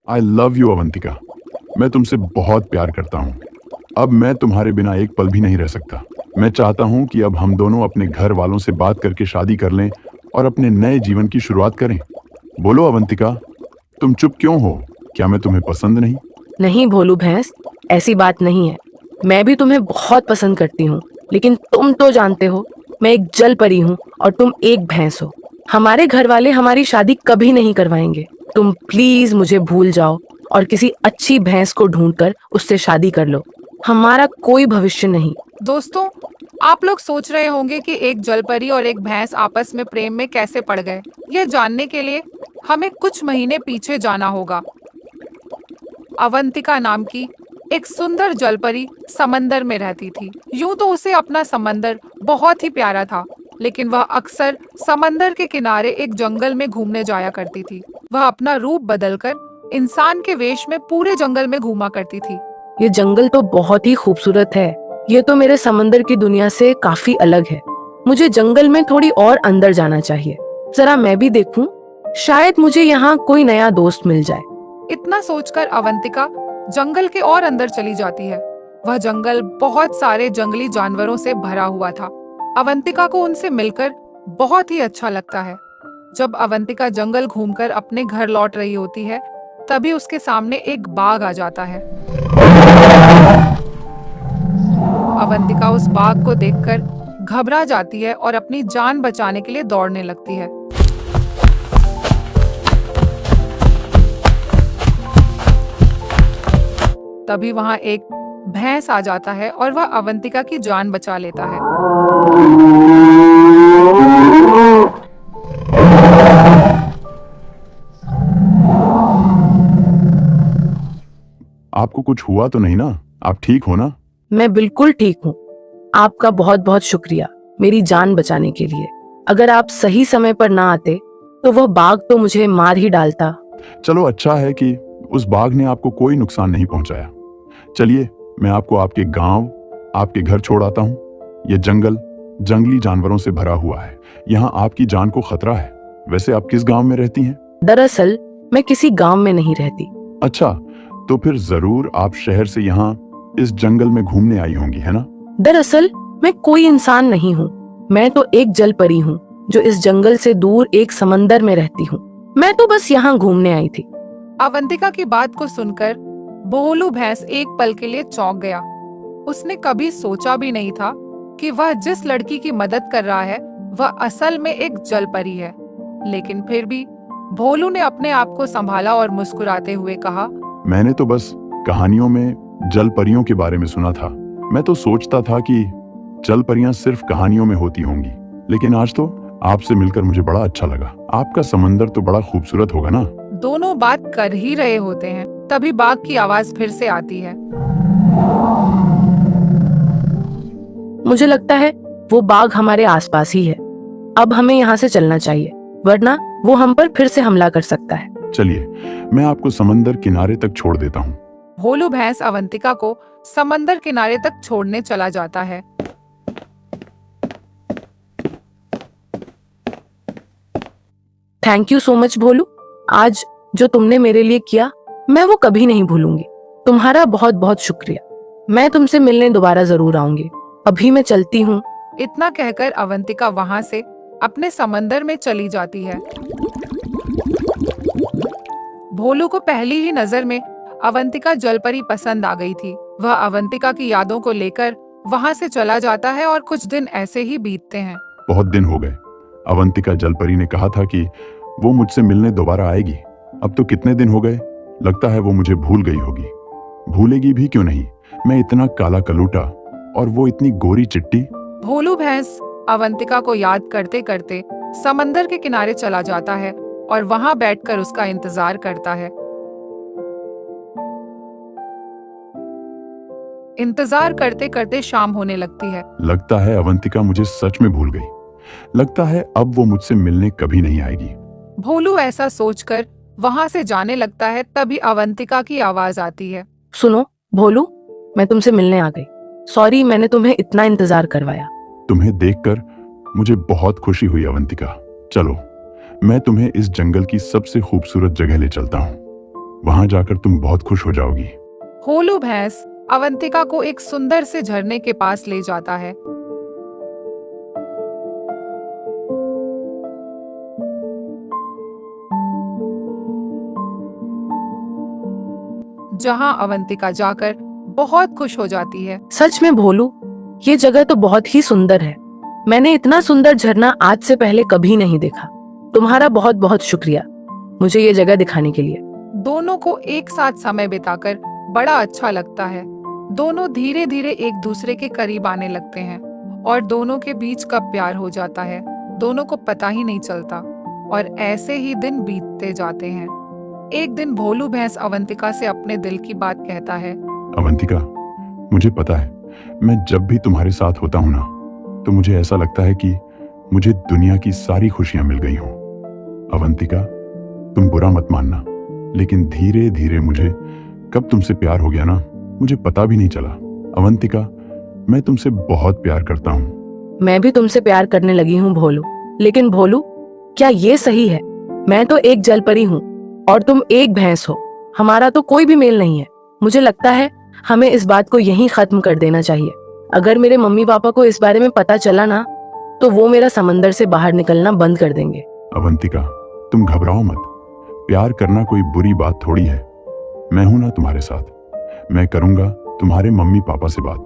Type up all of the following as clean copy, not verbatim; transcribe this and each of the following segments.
I love you Avantika. मैं तुमसे बहुत प्यार करता हूँ। अब मैं तुम्हारे बिना एक पल भी नहीं रह सकता। मैं चाहता हूँ कि अब हम दोनों अपने घर वालों से बात करके शादी कर लें और अपने नए जीवन की शुरुआत करें। बोलो अवंतिका, तुम चुप क्यों हो? क्या मैं तुम्हें पसंद नहीं? नहीं भोलू भैंस, ऐसी बात नहीं है। मैं भी तुम्हें बहुत पसंद करती हूँ, लेकिन तुम तो जानते हो मैं एक जल परी हूँ और तुम एक भैंस हो। हमारे घर वाले हमारी शादी कभी नहीं करवाएंगे। तुम प्लीज मुझे भूल जाओ और किसी अच्छी भैंस को ढूंढकर उससे शादी कर लो। हमारा कोई भविष्य नहीं। दोस्तों, आप लोग सोच रहे होंगे कि एक जलपरी और एक भैंस आपस में प्रेम में कैसे पड़ गए। यह जानने के लिए हमें कुछ महीने पीछे जाना होगा। अवंतिका नाम की एक सुंदर जलपरी समंदर में रहती थी। यूं तो उसे अपना समंदर बहुत ही प्यारा था, लेकिन वह अक्सर समंदर के किनारे एक जंगल में घूमने जाया करती थी। वह अपना रूप बदलकर इंसान के वेश में पूरे जंगल में घूमा करती थी। ये जंगल तो बहुत ही खूबसूरत है। ये तो मेरे समंदर की दुनिया से काफी अलग है। मुझे जंगल में थोड़ी और अंदर जाना चाहिए। जरा मैं भी देखूं, शायद मुझे यहाँ कोई नया दोस्त मिल जाए। इतना सोचकर अवंतिका जंगल के और अंदर चली जाती है। वह जंगल बहुत सारे जंगली जानवरों से भरा हुआ था। अवंतिका को उनसे मिलकर बहुत ही अच्छा लगता है। जब अवंतिका जंगल घूमकर अपने घर लौट रही होती है, तभी उसके सामने एक बाघ आ जाता है। अवंतिका उस बाघ को देखकर घबरा जाती है और अपनी जान बचाने के लिए दौड़ने लगती है। तभी वहां एक भैंस आ जाता है और वह अवंतिका की जान बचा लेता है। आपको कुछ हुआ तो नहीं ना? आप ठीक हो ना? मैं बिल्कुल ठीक हूँ। आपका बहुत बहुत शुक्रिया मेरी जान बचाने के लिए। अगर आप सही समय पर ना आते तो वह बाघ तो मुझे मार ही डालता। चलो, अच्छा है कि उस बाघ ने आपको कोई नुकसान नहीं पहुंचाया। चलिए, मैं आपको आपके गांव, आपके घर छोड़ आता हूँ। ये जंगल जंगली जानवरों से भरा हुआ है। यहाँ आपकी जान को खतरा है। वैसे आप किस गांव में रहती हैं? दरअसल मैं किसी गांव में नहीं रहती। अच्छा, तो फिर जरूर आप शहर से यहाँ इस जंगल में घूमने आई होंगी, है ना? दरअसल मैं कोई इंसान नहीं हूँ। मैं तो एक जल परी हूँ जो इस जंगल से दूर एक समंदर में रहती हूँ। मैं तो बस यहाँ घूमने आई थी। अवंतिका की बात को सुनकर भोलू भैंस एक पल के लिए चौंक गया। उसने कभी सोचा भी नहीं था कि वह जिस लड़की की मदद कर रहा है वह असल में एक जलपरी है। लेकिन फिर भी भोलू ने अपने आप को संभाला और मुस्कुराते हुए कहा, मैंने तो बस कहानियों में जल परियों के बारे में सुना था। मैं तो सोचता था कि जल परियां सिर्फ कहानियों में होती होंगी, लेकिन आज तो आपसे मिलकर मुझे बड़ा अच्छा लगा। आपका समंदर तो बड़ा खूबसूरत होगा ना? दोनों बात कर ही रहे होते हैं, तभी बाघ की आवाज फिर से आती है। मुझे लगता है वो बाघ हमारे आसपास ही है। अब हमें यहाँ से चलना चाहिए, वरना वो हम पर फिर से हमला कर सकता है। चलिए, मैं आपको समंदर किनारे तक छोड़ देता हूँ। भोलू भैंस अवंतिका को समंदर किनारे तक छोड़ने चला जाता है। थैंक यू सो मच भोलू। आज जो तुमने मेरे लिए किया मैं वो कभी नहीं भूलूंगी। तुम्हारा बहुत बहुत शुक्रिया। मैं तुमसे मिलने दोबारा जरूर आऊंगी। अभी मैं चलती हूँ। इतना कहकर अवंतिका वहां से अपने समंदर में चली जाती है। भोलू को पहली ही नजर में अवंतिका जलपरी पसंद आ गई थी। वह अवंतिका की यादों को लेकर वहां से चला जाता है और कुछ दिन ऐसे ही बीतते हैं। बहुत दिन हो गए। अवंतिका जलपरी ने कहा था कि वो मुझसे मिलने दोबारा आएगी। अब तो कितने दिन हो गए। लगता है वो मुझे भूल गई होगी। भूलेगी भी क्यों नहीं? मैं इतना काला कलूटा और वो इतनी गोरी चिट्टी। भोलू भैंस अवंतिका को याद करते करते समंदर के किनारे चला जाता है और वहां बैठकर उसका इंतजार करता है। इंतजार करते करते शाम होने लगती है। लगता है अवंतिका मुझे सच में भूल गई। लगता है अब वो मुझसे मिलने कभी नहीं आएगी। भोलू ऐसा सोचकर वहां से जाने लगता है, तभी अवंतिका की आवाज आती है। सुनो भोलू, मैं तुमसे मिलने आ गई। सॉरी मैंने तुम्हें इतना इंतजार करवाया। तुम्हें देखकर मुझे बहुत खुशी हुई अवंतिका। चलो, मैं तुम्हें इस जंगल की सबसे खूबसूरत जगह ले चलता हूँ। वहां जाकर तुम बहुत खुश हो जाओगी। भोलू भैंस अवंतिका को एक सुंदर से झरने के पास ले जाता है। जहां अवंतिका जाकर बहुत खुश हो जाती है। सच में भोलू, ये जगह तो बहुत ही सुंदर है। मैंने इतना सुंदर झरना आज से पहले कभी नहीं देखा। तुम्हारा बहुत बहुत शुक्रिया मुझे ये जगह दिखाने के लिए। दोनों को एक साथ समय बिताकर बड़ा अच्छा लगता है। दोनों धीरे धीरे एक दूसरे के करीब आने लगते हैं और दोनों के बीच कब प्यार हो जाता है दोनों को पता ही नहीं चलता। और ऐसे ही दिन बीतते जाते हैं। एक दिन भोलू भैंस अवंतिका से अपने दिल की बात कहता है। अवंतिका, मुझे पता है, मैं जब भी तुम्हारे साथ होता हूं ना, तो मुझे ऐसा लगता है कि मुझे दुनिया की सारी खुशियां मिल गई हों। अवंतिका, तुम बुरा मत मानना, लेकिन धीरे धीरे मुझे कब तुमसे प्यार हो गया ना, मुझे पता भी नहीं चला। अवंतिका, मैं तुमसे बहुत प्यार करता हूँ। मैं भी तुमसे प्यार करने लगी हूँ भोलू। लेकिन भोलू, क्या ये सही है? मैं तो एक जलपरी हूँ और तुम एक भैंस हो। हमारा तो कोई भी मेल नहीं है। मुझे लगता है हमें इस बात को यहीं खत्म कर देना चाहिए। अगर मेरे मम्मी पापा को इस बारे में पता चला ना, तो वो मेरा समंदर से बाहर निकलना बंद कर देंगे। अवंतिका, तुम घबराओ मत। प्यार करना कोई बुरी बात थोड़ी है। मैं हूं ना तुम्हारे साथ। मैं करूंगा तुम्हारे मम्मी पापा से बात,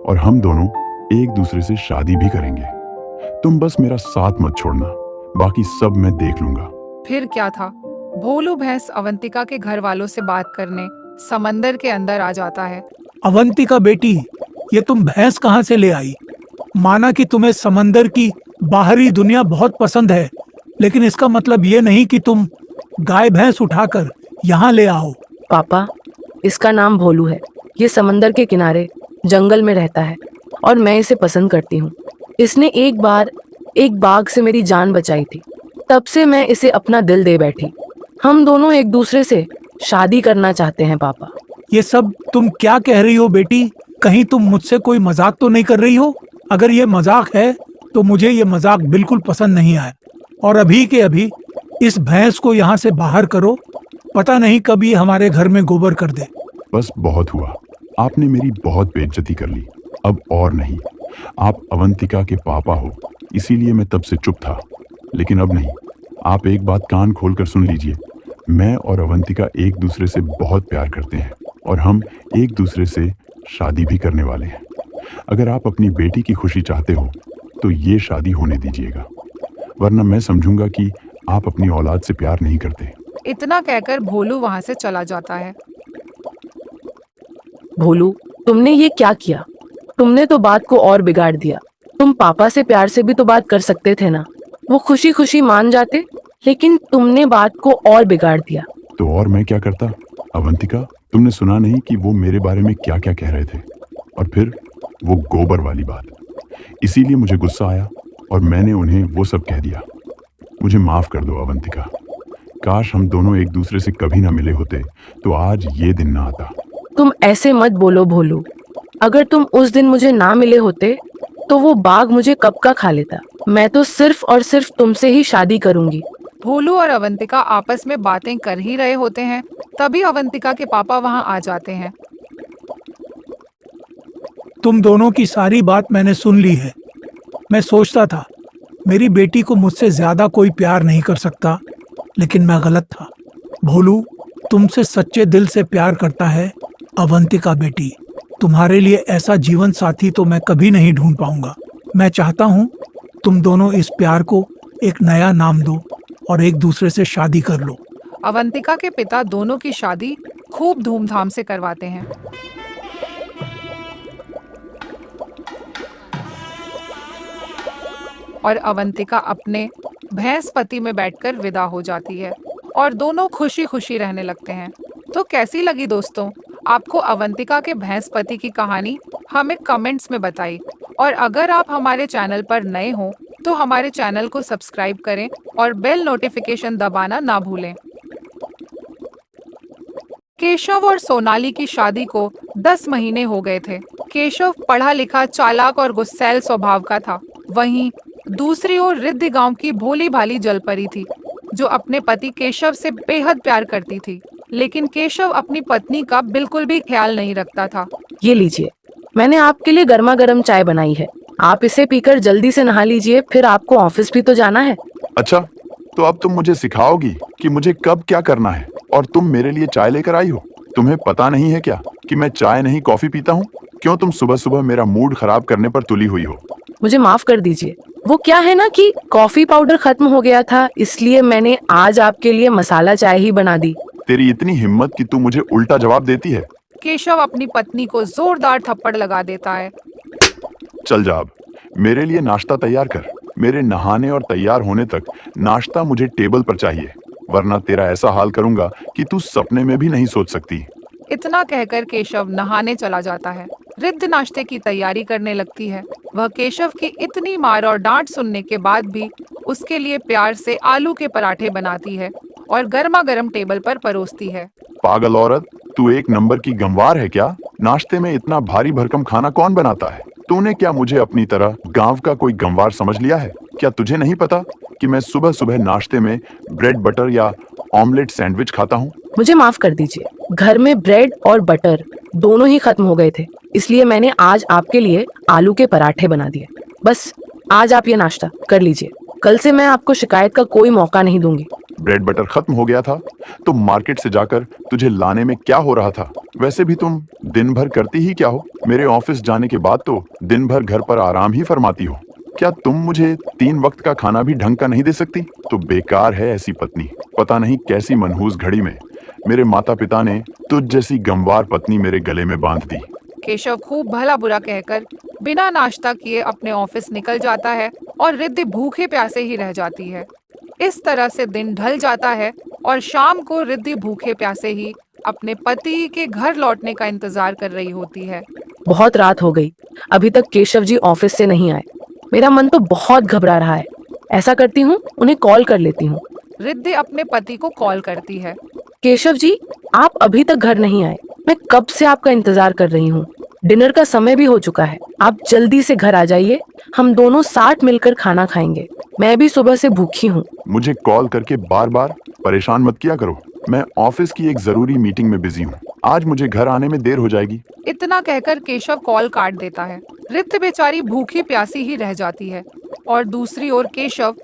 और हम दोनों एक दूसरे से शादी भी करेंगे। तुम बस मेरा साथ मत छोड़ना, बाकी सब मैं देख लूंगा। फिर क्या था, भोलू भैंस अवंतिका के घर वालों से बात करने समंदर के अंदर आ जाता है। अवंतिका बेटी, ये तुम भैंस कहाँ से ले आई? माना कि तुम्हें समंदर की बाहरी दुनिया बहुत पसंद है, लेकिन इसका मतलब ये नहीं कि तुम गाय भैंस उठाकर यहाँ ले आओ। पापा, इसका नाम भोलू है। ये समंदर के किनारे जंगल में रहता है और मैं इसे पसंद करती हूँ। इसने एक बार एक बाघ से मेरी जान बचाई थी। तब से मैं इसे अपना दिल दे बैठी। हम दोनों एक दूसरे से शादी करना चाहते हैं पापा। ये सब तुम क्या कह रही हो बेटी? कहीं तुम मुझसे कोई मजाक तो नहीं कर रही हो? अगर ये मजाक है तो मुझे ये मजाक बिल्कुल पसंद नहीं आया। और अभी के अभी इस भैंस को यहाँ से बाहर करो। पता नहीं कब ये हमारे घर में गोबर कर दे। बस बहुत हुआ, आपने मेरी बहुत बेइज्जती कर ली। अब और नहीं। आप अवंतिका के पापा हो, इसीलिए मैं तब से चुप था। लेकिन अब नहीं। आप एक बात कान खोलकर सुन लीजिए। मैं और अवंतिका एक दूसरे से बहुत प्यार करते हैं और हम एक दूसरे से शादी भी करने वाले हैं। अगर आप अपनी बेटी की खुशी चाहते हो तो ये शादी होने दीजिएगा, वरना मैं समझूंगा कि आप अपनी औलाद से प्यार नहीं करते। इतना कहकर भोलू वहां से चला जाता है। भोलू, तुमने ये क्या किया? तुमने तो बात को और बिगाड़ दिया। तुम पापा से प्यार से भी तो बात कर सकते थे ना। वो खुशी खुशी मान जाते, लेकिन तुमने बात को और बिगाड़ दिया। तो और मैं क्या करता? अवंतिका, तुमने सुना नहीं कि वो मेरे बारे में क्या क्या कह रहे थे? और फिर वो गोबर वाली बात। इसीलिए मुझे गुस्सा आया और मैंने उन्हें वो सब कह दिया। मुझे माफ कर दो अवंतिका। काश हम दोनों एक दूसरे से कभी ना मिले होते तो आज ये दिन ना आता। तुम ऐसे मत बोलो भोलू। अगर तुम उस दिन मुझे ना मिले होते तो वो बाघ मुझे कब का खा लेता। मैं तो सिर्फ और सिर्फ तुमसे ही शादी करूंगी। भोलू और अवंतिका आपस में बातें कर ही रहे होते हैं, तभी अवंतिका के पापा वहां आ जाते हैं। तुम दोनों की सारी बात मैंने सुन ली है। मैं सोचता था मेरी बेटी को मुझसे ज्यादा कोई प्यार नहीं कर सकता, लेकिन मैं गलत था। भोलू तुमसे सच्चे दिल से प्यार करता है। अवंतिका बेटी, तुम्हारे लिए ऐसा जीवन साथी तो मैं कभी नहीं ढूंढ पाऊंगा। मैं चाहता हूँ तुम दोनों इस प्यार को एक नया नाम दो और एक दूसरे से शादी कर लो। अवंतिका के पिता दोनों की शादी खूब धूमधाम से करवाते हैं। और अवंतिका अपने भैंसपति में बैठकर विदा हो जाती है और दोनों खुशी खुशी रहने लगते हैं। तो कैसी लगी दोस्तों आपको अवंतिका के भैंसपति की कहानी? हमें कमेंट्स में बताइए। और अगर आप हमारे चैनल पर नए हो तो हमारे चैनल को सब्सक्राइब करें और बेल नोटिफिकेशन दबाना ना भूलें। केशव और सोनाली की शादी को 10 महीने हो गए थे। केशव पढ़ा लिखा, चालाक और गुस्सैल स्वभाव का था। वहीं दूसरी ओर रिद्धि गांव की भोली भाली जलपरी थी, जो अपने पति केशव से बेहद प्यार करती थी। लेकिन केशव अपनी पत्नी का बिल्कुल भी ख्याल नहीं रखता था। ये लीजिए, मैंने आपके लिए गर्मा गर्म चाय बनाई है। आप इसे पीकर जल्दी से नहा लीजिए, फिर आपको ऑफिस भी तो जाना है। अच्छा, तो अब तुम मुझे सिखाओगी कि मुझे कब क्या करना है, और तुम मेरे लिए चाय लेकर आई हो। तुम्हें पता नहीं है क्या कि मैं चाय नहीं कॉफी पीता हूँ? क्यों तुम सुबह सुबह मेरा मूड खराब करने पर तुली हुई हो? मुझे माफ कर दीजिए। वो क्या है ना कि कॉफी पाउडर खत्म हो गया था, इसलिए मैंने आज आपके लिए मसाला चाय ही बना दी। तेरी इतनी हिम्मत कि तू मुझे उल्टा जवाब देती है। केशव अपनी पत्नी को जोरदार थप्पड़ लगा देता है। चल जा, अब मेरे लिए नाश्ता तैयार कर। मेरे नहाने और तैयार होने तक नाश्ता मुझे टेबल पर चाहिए, वरना तेरा ऐसा हाल करूंगा कि तू सपने में भी नहीं सोच सकती। इतना कहकर केशव नहाने चला जाता है। रिद्ध नाश्ते की तैयारी करने लगती है। वह केशव की इतनी मार और डांट सुनने के बाद भी उसके लिए प्यार से आलू के पराठे बनाती है और गर्मा गर्म टेबल पर परोसती है। पागल औरत, तू एक नंबर की गंवार है क्या? नाश्ते में इतना भारी भरकम खाना कौन बनाता है? तूने क्या मुझे अपनी तरह गांव का कोई गंवार समझ लिया है? क्या तुझे नहीं पता कि मैं सुबह सुबह नाश्ते में ब्रेड बटर या ऑमलेट सैंडविच खाता हूँ? मुझे माफ कर दीजिए, घर में ब्रेड और बटर दोनों ही खत्म हो गए थे, इसलिए मैंने आज आपके लिए आलू के पराठे बना दिए। बस आज आप ये नाश्ता कर लीजिए, कल से मैं आपको शिकायत का कोई मौका नहीं दूंगी। ब्रेड बटर खत्म हो गया था तो मार्केट से जाकर तुझे लाने में क्या हो रहा था? वैसे भी तुम दिन भर करती ही क्या हो? मेरे ऑफिस जाने के बाद तो दिन भर घर पर आराम ही फरमाती हो। क्या तुम मुझे 3 वक्त का खाना भी ढंग का नहीं दे सकती? तो बेकार है ऐसी पत्नी। पता नहीं कैसी मनहूस घड़ी में मेरे माता पिता ने तुझ जैसी गंवार पत्नी मेरे गले में बांध दी। केशव खूब भला बुरा कहकर बिना नाश्ता किए अपने ऑफिस निकल जाता है और रिद्धि भूखे प्यासे ही रह जाती है। इस तरह से दिन ढल जाता है और शाम को रिद्धि भूखे प्यासे ही अपने पति के घर लौटने का इंतजार कर रही होती है। बहुत रात हो गई, अभी तक केशव जी ऑफिस से नहीं आए। मेरा मन तो बहुत घबरा रहा है। ऐसा करती हूँ, उन्हें कॉल कर लेती हूँ। रिद्धि अपने पति को कॉल करती है। केशव जी, आप अभी तक घर नहीं आए। मैं कब से आपका इंतजार कर रही हूँ। डिनर का समय भी हो चुका है, आप जल्दी से घर आ जाइए। हम दोनों साथ मिलकर खाना खाएंगे। मैं भी सुबह से भूखी हूँ। मुझे कॉल करके बार बार परेशान मत किया करो। मैं ऑफिस की एक जरूरी मीटिंग में बिजी हूँ। आज मुझे घर आने में देर हो जाएगी। इतना कहकर केशव कॉल काट देता है। रिद्धि बेचारी भूखी प्यासी ही रह जाती है और दूसरी ओर केशव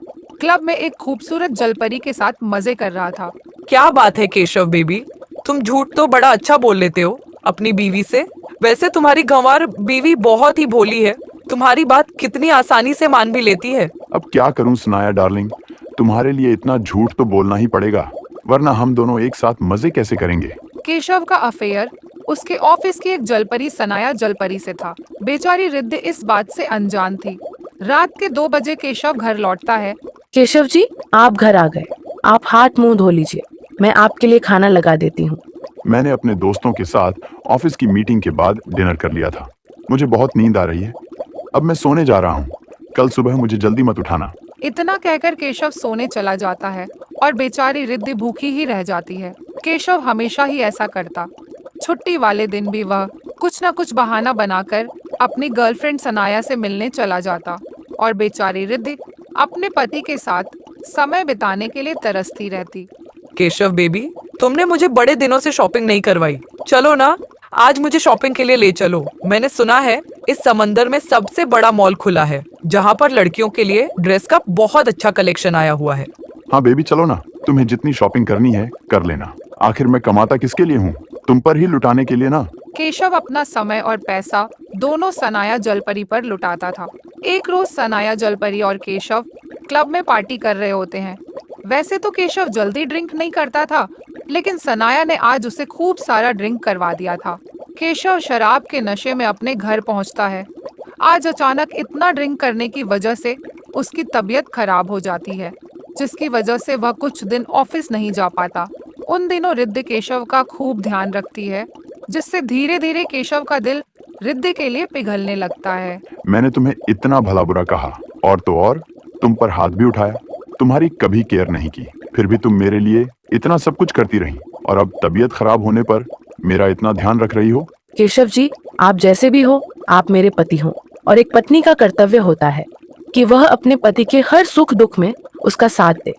क्लब में एक खूबसूरत जलपरी के साथ मजे कर रहा था। क्या बात है केशव बेबी, तुम झूठ तो बड़ा अच्छा बोल लेते हो अपनी बीवी से। वैसे तुम्हारी गंवार बीवी बहुत ही भोली है, तुम्हारी बात कितनी आसानी से मान भी लेती है। अब क्या करूं सनाया डार्लिंग, तुम्हारे लिए इतना झूठ तो बोलना ही पड़ेगा, वरना हम दोनों एक साथ मजे कैसे करेंगे? केशव का अफेयर उसके ऑफिस की एक जलपरी सनाया जलपरी से था। बेचारी रिद्धि इस बात से अनजान थी। रात के 2 बजे केशव घर लौटता है। केशव जी, आप घर आ गए। आप हाथ मुंह धो लीजिए, मैं आपके लिए खाना लगा देती हूँ। मैंने अपने दोस्तों के साथ ऑफिस की मीटिंग के बाद डिनर कर लिया था। मुझे बहुत नींद आ रही है, अब मैं सोने जा रहा हूँ। कल सुबह मुझे जल्दी मत उठाना। इतना कहकर केशव सोने चला जाता है और बेचारी रिद्धि भूखी ही रह जाती है। केशव हमेशा ही ऐसा करता। छुट्टी वाले दिन भी वह कुछ न कुछ बहाना बनाकर अपनी गर्लफ्रेंड सनाया से मिलने चला जाता और बेचारी रिद्धि अपने पति के साथ समय बिताने के लिए तरसती रहती। केशव बेबी, तुमने मुझे बड़े दिनों से शॉपिंग नहीं करवाई। चलो ना, आज मुझे शॉपिंग के लिए ले चलो। मैंने सुना है इस समंदर में सबसे बड़ा मॉल खुला है, जहाँ पर लड़कियों के लिए ड्रेस का बहुत अच्छा कलेक्शन आया हुआ है। हाँ बेबी, चलो ना। तुम्हें जितनी शॉपिंग करनी है कर लेना। आखिर मैं कमाता किसके लिए हूँ? तुम पर ही लुटाने के लिए ना। केशव अपना समय और पैसा दोनों सनाया जलपरी पर लुटाता था। एक रोज सनाया जलपरी और केशव क्लब में पार्टी कर रहे होते हैं। वैसे तो केशव जल्दी ड्रिंक नहीं करता था, लेकिन सनाया ने आज उसे खूब सारा ड्रिंक करवा दिया था। केशव शराब के नशे में अपने घर पहुंचता है। आज अचानक इतना ड्रिंक करने की वजह से उसकी तबीयत खराब हो जाती है, जिसकी वजह से वह कुछ दिन ऑफिस नहीं जा पाता। उन दिनों रिद्धि केशव का खूब ध्यान रखती है, जिससे धीरे धीरे केशव का दिल रिद्धि के लिए पिघलने लगता है। मैंने तुम्हें इतना भला बुरा कहा और तो और तुम पर हाथ भी उठाया। तुम्हारी कभी केयर नहीं की, फिर भी तुम मेरे लिए इतना सब कुछ करती रही, और अब तबीयत खराब होने पर मेरा इतना ध्यान रख रही हो। केशव जी, आप जैसे भी हो, आप मेरे पति हो, और एक पत्नी का कर्तव्य होता है कि वह अपने पति के हर सुख दुख में उसका साथ दे।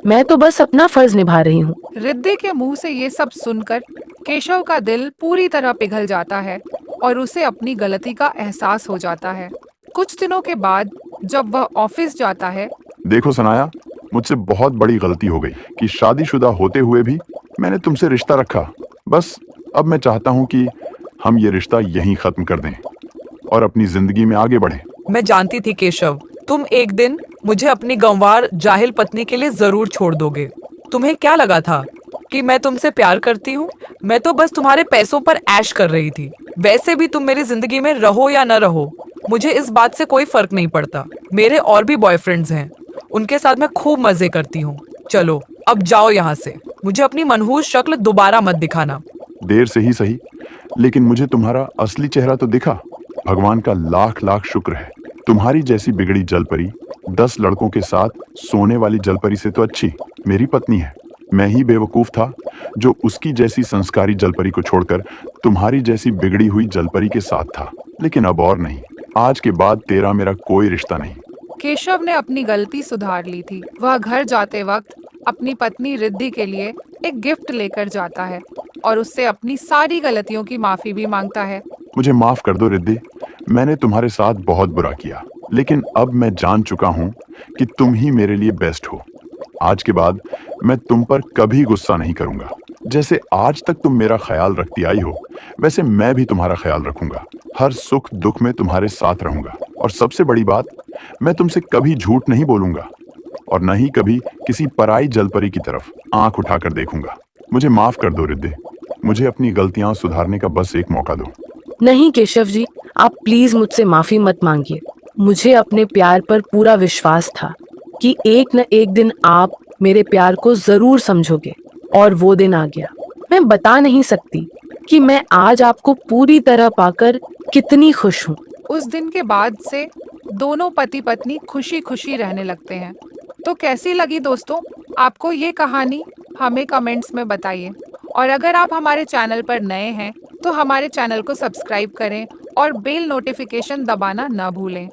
मैं तो बस अपना फर्ज निभा रही हूँ। रिद्धि के मुंह से ये सब सुनकर केशव का दिल पूरी तरह पिघल जाता है और उसे अपनी गलती का एहसास हो जाता है। कुछ दिनों के बाद जब वह ऑफिस जाता है, देखो सनाया, मुझसे बहुत बड़ी गलती हो गई कि शादीशुदा होते हुए भी मैंने तुमसे रिश्ता रखा। बस अब मैं चाहता हूँ कि हम ये रिश्ता यहीं खत्म कर दें और अपनी जिंदगी में आगे बढ़ें। मैं जानती थी केशव, तुम एक दिन मुझे अपनी गंवार जाहिल पत्नी के लिए जरूर छोड़ दोगे। तुम्हें क्या लगा था कि मैं तुमसे प्यार करती हूँ? मैं तो बस तुम्हारे पैसों पर ऐश कर रही थी। वैसे भी तुम मेरी जिंदगी में रहो या न रहो, मुझे इस बात से कोई फर्क नहीं पड़ता। मेरे और भी बॉयफ्रेंड्स हैं, उनके साथ मैं खूब मजे करती हूँ। चलो अब जाओ यहाँ से, मुझे अपनी मनहूस शक्ल दोबारा मत दिखाना। देर से ही सही, लेकिन मुझे तुम्हारा असली चेहरा तो दिखा। भगवान का लाख लाख शुक्र है। तुम्हारी जैसी बिगड़ी जलपरी 10 लड़कों के साथ सोने वाली जलपरी से तो अच्छी मेरी पत्नी है। मैं ही बेवकूफ था जो उसकी जैसी संस्कारी जलपरी को छोड़कर तुम्हारी जैसी बिगड़ी हुई जलपरी के साथ था। लेकिन अब और नहीं, आज के बाद तेरा मेरा कोई रिश्ता नहीं। केशव ने अपनी गलती सुधार ली थी। वह घर जाते वक्त अपनी पत्नी रिद्धि के लिए एक गिफ्ट लेकर जाता है और उससे अपनी सारी गलतियों की माफी भी मांगता है। मुझे माफ कर दो रिद्धि, मैंने तुम्हारे साथ बहुत बुरा किया, लेकिन अब मैं जान चुका हूँ कि तुम ही मेरे लिए बेस्ट हो। आज के बाद मैं तुम पर कभी गुस्सा नहीं करूंगा। जैसे आज तक तुम मेरा ख्याल रखती आई हो, वैसे मैं भी तुम्हारा ख्याल रखूंगा। हर सुख दुख में तुम्हारे साथ रहूंगा। और सबसे बड़ी बात, मैं तुमसे कभी झूठ नहीं बोलूंगा और न ही कभी किसी पराई जलपरी की तरफ आंख उठाकर देखूंगा। मुझे माफ कर दो रिद्धि, मुझे अपनी गलतियां सुधारने का बस एक मौका दो। नहीं केशव जी, आप प्लीज मुझसे माफी मत मांगिए। मुझे अपने प्यार पर पूरा विश्वास था कि एक न एक दिन आप मेरे प्यार को जरूर समझोगे, और वो दिन आ गया। मैं बता नहीं सकती कि मैं आज आपको पूरी तरह पाकर कितनी खुश हूँ। उस दिन के बाद से दोनों पति पत्नी खुशी खुशी रहने लगते हैं। तो कैसी लगी दोस्तों आपको ये कहानी? हमें कमेंट्स में बताइए। और अगर आप हमारे चैनल पर नए हैं तो हमारे चैनल को सब्सक्राइब करें और बेल नोटिफिकेशन दबाना ना भूलें।